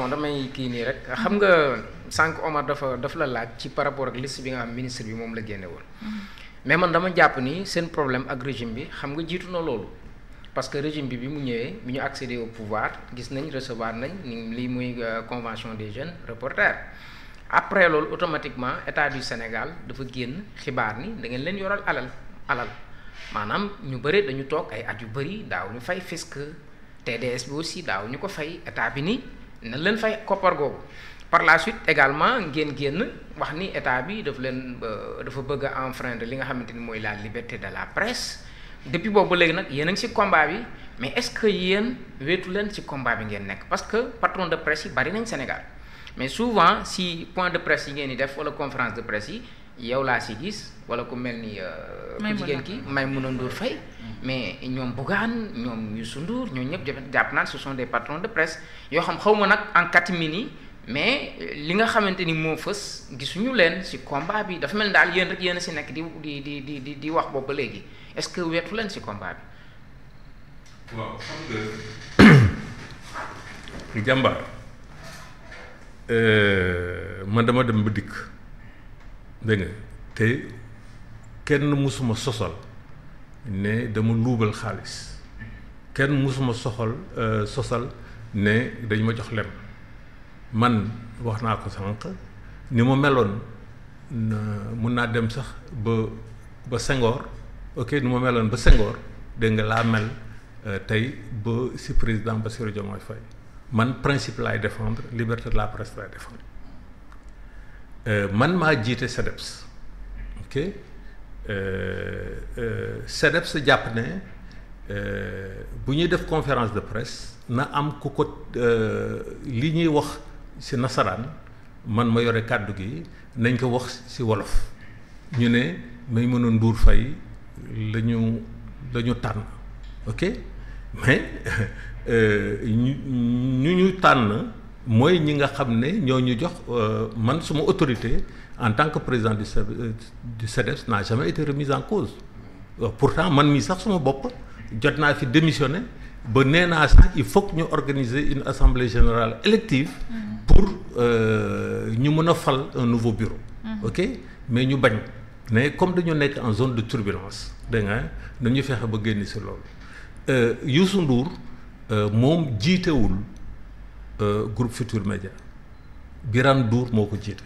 bon damay kii nii rek xam nga sànq Omar dafa la laaj ci par rapport ak liste bi nga xam ministre bi moom la génne woon. mais man dama jàpp ni seen problème ak régime bi xam nga jiitu na loolu. parce que régime bi mu ñëwee bi ñu accéder au pouvoir gis nañ recevoir nañ ni lii muy convention des jeunes reporters après loolu automatiquement état du Sénégal dafa génn xibaar ni da ngeen leen yoral alal maanaam ñu bëri dañu toog ay at yu bëri daaw ñu fay fisc TDS bi aussi daaw ñu ko fay état bi ni na leen fay koppar googu par la suite également ngeen génn wax ni état bi dafa bëgg a enfreindre li nga xamante ni mooy la liberté de la presse. depuis boobu ba léegi nag yéen a ngi ci combat bi mais est-ce que yéen weetu leen ci combat bi ngeen nekk parce que patron de presse yi bari nañ Sénégal mais souvent si point de presse yi ngeen di def wala conférence de presse yi yow laa ci gis wala ku mel ni ku jigéen ki Maïmouna Ndour Faye mais ñoom Bougane ñoom Youssou Ndour ñoo ñëpp jàpp naan ce sont des patrons de presse yoo xam xaw ma nag en catimini mais li nga xamante ni moo fës gisuñu leen ci combat bi dafa mel ni daal yéen rek yéen a ci nekk di wax boobu ba léegi est-ce que weetu leen ci combat bi. waaw xam nga jàmbaar man dama dem ba dikk dégg nga te kenn mësuma sosal ne dama luubal xaalis kenn mësuma sosal ne dañ ma jox lem man wax naa ko sànq ni ma meloon mun naa dem sax ba Senghor ok ni ma meloon ba Senghor dégg nga laa mel tey ba si président Bassirou Diomaye Faye man principe laay défendre liberté de la presse laay défendre man maa jiite CDEPS ok CDEPS jàpp ne bu ñuy def conférence de presse na am ku ko li ñuy wax ci nasaraan man ma yore kàddu gi nañ ko wax ci wolof ñu ne Maïmouna Ndour Faye lañu tànn ok mais ñu tànn mooy ñi nga xam ne ñoo ñu jox man suma autorité en tant que président du CDEPS n'a jamais été remise en cause pourtant man mii sax suma bopp jot naa fi démissionné ba nee naa sax il faut que ñu organiser une assemblée générale élective pour ñu mën a fal un nouveau bureau ok mais ñu bañ ne comme dañu nekk en zone de turbulence dégg nga dañu fexe ba génn ci loolu Youssou Ndour moom jiitewul groupe Futurs Médias Birane Ndour moo ko jiite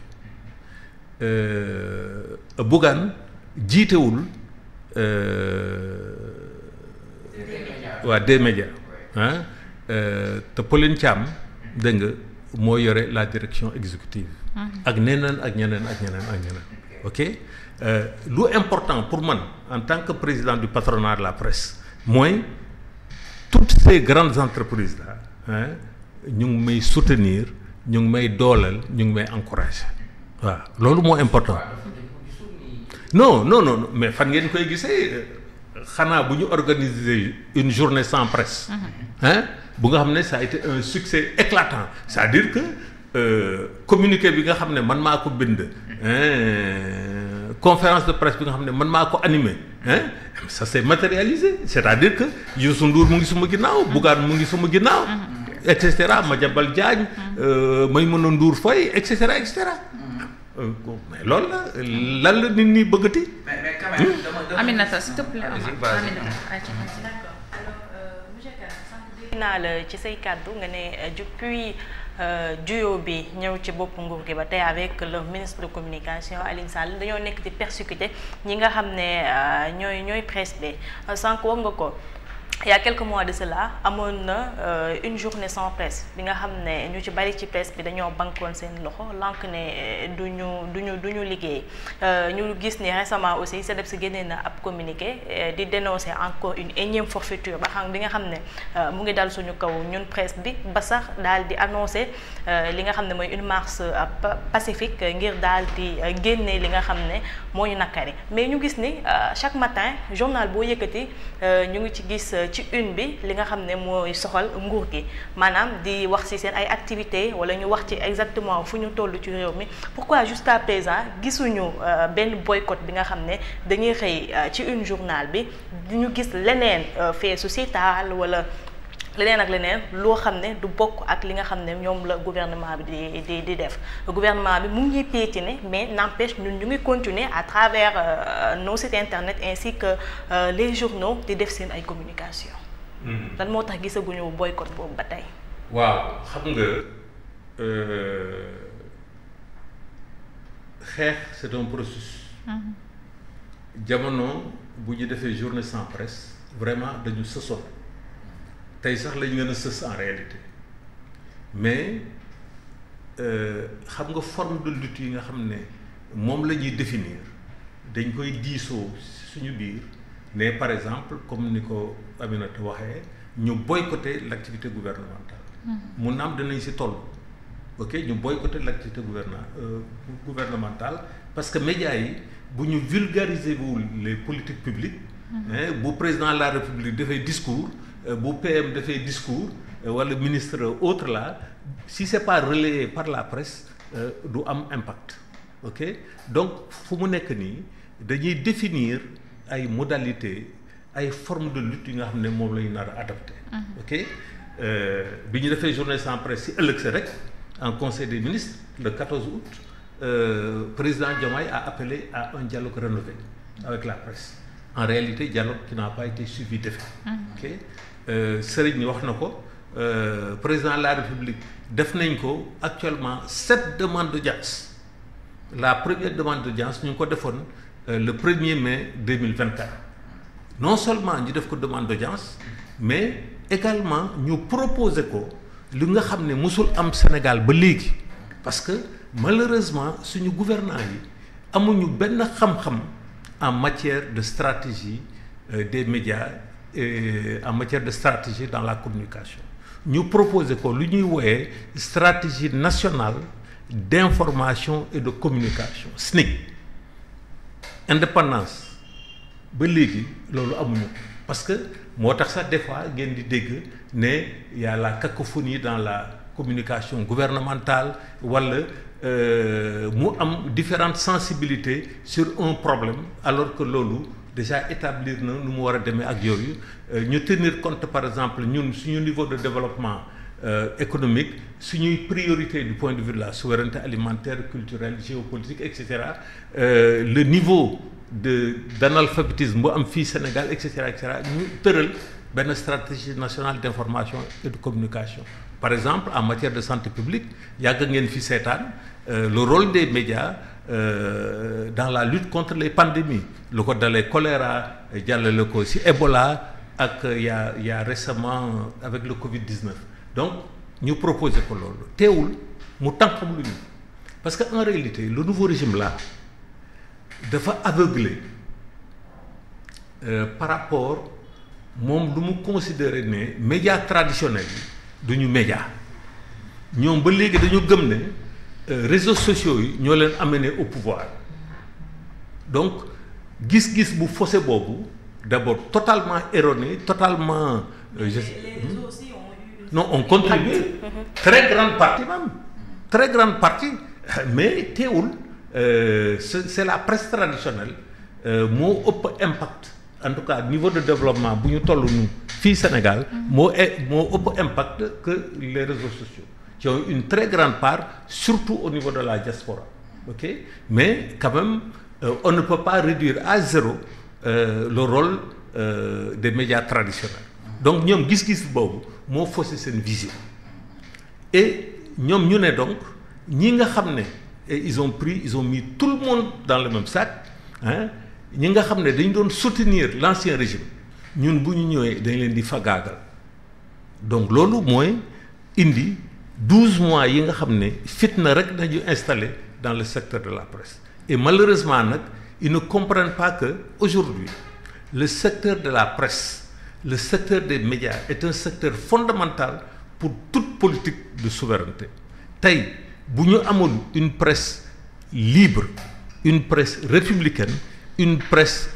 Bougane jiitewul waa D-Médias te Pauline Thiam dégg nga moo yore la direction exécutive ak ñeneen ok lu important pour man en tant que président du patronat de la presse mooy toutes ces grandes entreprises là ñu ngi may soutenir ñu ngi may dooleel ñu ngi may encourager waaw loolu moo important non mais fan ngeen koy gisee xanaa bu ñu organiser une journée sans presse bu nga xam ne ça a été un succès éclatant c'est-à-dire que communiqué bi nga xam ne man maa ko bind conférence de presse bi nga xam ne man maa ko animé ça s'est matérialisé c'est-à-dire que Youssou Ndour mu ngi suma ginnaaw Bougane mu ngi suma ginnaaw et cetera Madiambal Diagne Maïmouna Ndour Faye et cetera mais loolu la lan la nit ñi bëggati. mais quand même Aminata s'il te plaît. d'accord alors monsieur Kane sànq dégg naa la ci say kàddu nga ne depuis duo bi ñëw ci bopp nguur gi ba tey avec le ministre de communication Alioune Sall dañoo nekk di persécuter ñi nga xam ne ñooy presse bi sànq wax nga ko. Il y a quelques mois de cela amoon na une journée sans presse bi nga xam ne ñu ci bari ci presse bi dañoo bankoon seen loxo lank ne duñu liggéey ñu gis ni récemment aussi CDEPS génnee na ab communiqué di dénoncer encore une énième forfaiture ba xam bi nga xam ne mu ngi dal suñu kaw ñun presse bi ba sax daal di annoncer li nga xam ne mooy une marche pacifique ngir daal di génne li nga xam ne moo ñu nakari mais ñu gis ni chaque matin journal boo yëkkati ñu ngi ci gis ci une bi li nga xam ne mooy soxal nguur gi maanaam di wax ci seen ay activités wala ñu wax ci exactement fu ñu toll ci réew mi pourquoi jusqu'à présent gisuñu benn boycott bi nga xam ne dañuy xëy ci une journal bi di ñu gis leneen fait sociétal wala leneen ak leneen loo xam ne du bokk ak li nga xam ne ñoom la gouvernement bi di def gouvernement bi mu ngi piétiner mais n'empêche ñun ñu ngi continuer à travers nos sites internet ainsi que les journaux di def seen ay communication lan moo tax gisaguñu boycott boobu ba tey. waaw xam nga xeex c'est un processus. jamono bu ñu defee journée sans presse vraiment dañu sësoon tey sax lañu gën a sës en réalité mais xam nga forme de lutte yi nga xam ne moom la ñuy définir dañ koy diisoo suñu biir mais par exemple comme ni ko Aminata waxee ñu boycotter l'activité gouvernementale. mun na am dinañ ci toll. ok ñu boycotter l'activité gouvernementale parce que médias yi bu ñu vulgariser wul les politiques publiques. bu président de la République dafay discours bu PM dafay discours wala ministre autre là si c'est pas relayé par la presse du am impact. ok donc fu mu nekk nii dañuy définir ay modalités ay formes de lutte yi nga xam ne moom la ñu nar a adapté. ok bi ñu defee journée sans presse si ëllëg sa rek en conseil des ministres le 14 août président Diomaye a appelé à un dialogue rénové avec la presse en réalité dialogue qui n'a pas été suivi d'effet. ok Serigne wax na ko président de la République def nañ ko actuellement 7 demandes d'audience. La première demande d'audience ñu ngi ko defoon le 1er mai 2024 non seulement ñu def ko demande d'audience mais également ñu proposer ko li nga xam ne mosul am Sénégal ba léegi parce que malheureusement suñu gouvernants yi amuñu benn xam-xam en matière de stratégie des médias et en matière de stratégie dans la communication ñu proposer ko lu ñuy wooyee stratégie nationale d'information et de communication SNIC indépendance ba léegi loolu amuñu parce que moo tax sax des fois ngeen di dégg ne y a la cacophonie dans la communication gouvernementale wala mu am différentes sensibilités sur un problème alors que loolu déjà établir na nu mu war a demee ak yooyu ñu tenir compte par exemple ñun suñu niveau de développement économique suñuy priorité du point de vue de la souveraineté alimentaire culturelle géopolitique et cetera le niveau d'analphabétisme bu am fii Sénégal et cetera ñu tëral benn stratégie nationale d'information et de communication par exemple en matière de santé publique yàgg ngeen fi seetaan le rôle des médias dans la lutte contre les pandémies lu ko dalee choléra jàllale ko ci Ebola ak y a récemment avec le Covid-19 donc ñu proposé ko loolu teewul mu tànqam lu ñu parce que en réalité le nouveau régime là dafa aveuglé par rapport moom lu mu considérer ne médias traditionnels yi du ñu média ñoom ba léegi dañu gëm ne réseaux sociaux yi ñoo leen amené au pouvoir donc gis-gis bu faussé boobu d'abord totalement erroné totalement non on contribue très grande partie mais teewul c'est la presse traditionnelle moo ëpp impact en tout cas niveau de développement bu ñu toll nu fii Sénégal moo ëpp impact que les réseaux sociaux qui ont une très grande part surtout au niveau de la diaspora ok mais quand même on ne peut pas réduire à zéro le rôle des médias traditionnels donc ñoom gis-gis boobu moo faussé seen vision et ñoom ñu ne donc ñi nga xam ne ils ont mis tout le monde dans le même sac hein ñi nga xam ne dañ doon soutenir l'ancien régime ñun bu ñu ñëwee dañ leen di fagaagal donc loolu mooy indi 12 mois yi nga xam ne fitna rek nañu installé dans le secteur de la presse et malheureusement nag ils ne comprennent pas que aujourd'hui le secteur de la presse le secteur des médias est un secteur fondamental pour toute politique de souveraineté tey bu ñu amoon une presse libre une presse républicaine une presse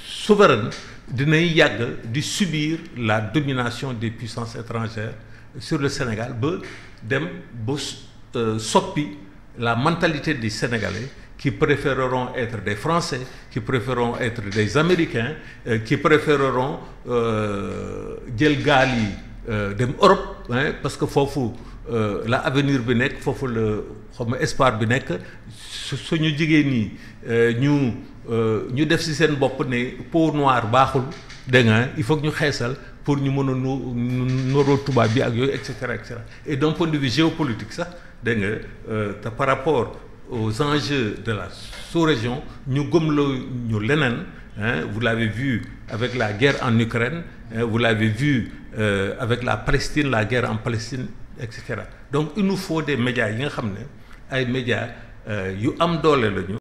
souveraine dinay yàgg di subir la domination des puissances étrangères sur le Sénégal ba dem ba soppi la mentalité des Sénégalais qui préféreront être des Français qui préféreront être des Américains qui préféreront jël gaal yi dem Europe parce que foofu la avenir bi nekk foofu la xam nga espoir bi nekk suñu jigéen ñi ñu def ci seen bopp ne peau noire baaxul dégg nga il faut que ñu xeesal pour ñu mën a noroo tubaab bi ak yooyu et cetera et d'un point de vue géopolitique sax dégg nga te par rapport aux enjeux de la sous-région ñu gëmloo ñu leneen vous l'avez vu avec la guerre en Ukraine vous l'avez vu avec la Palestine la guerre en Palestine et cetera donc il nous faut des médias yi nga xam ne ay médias yu am doole lañu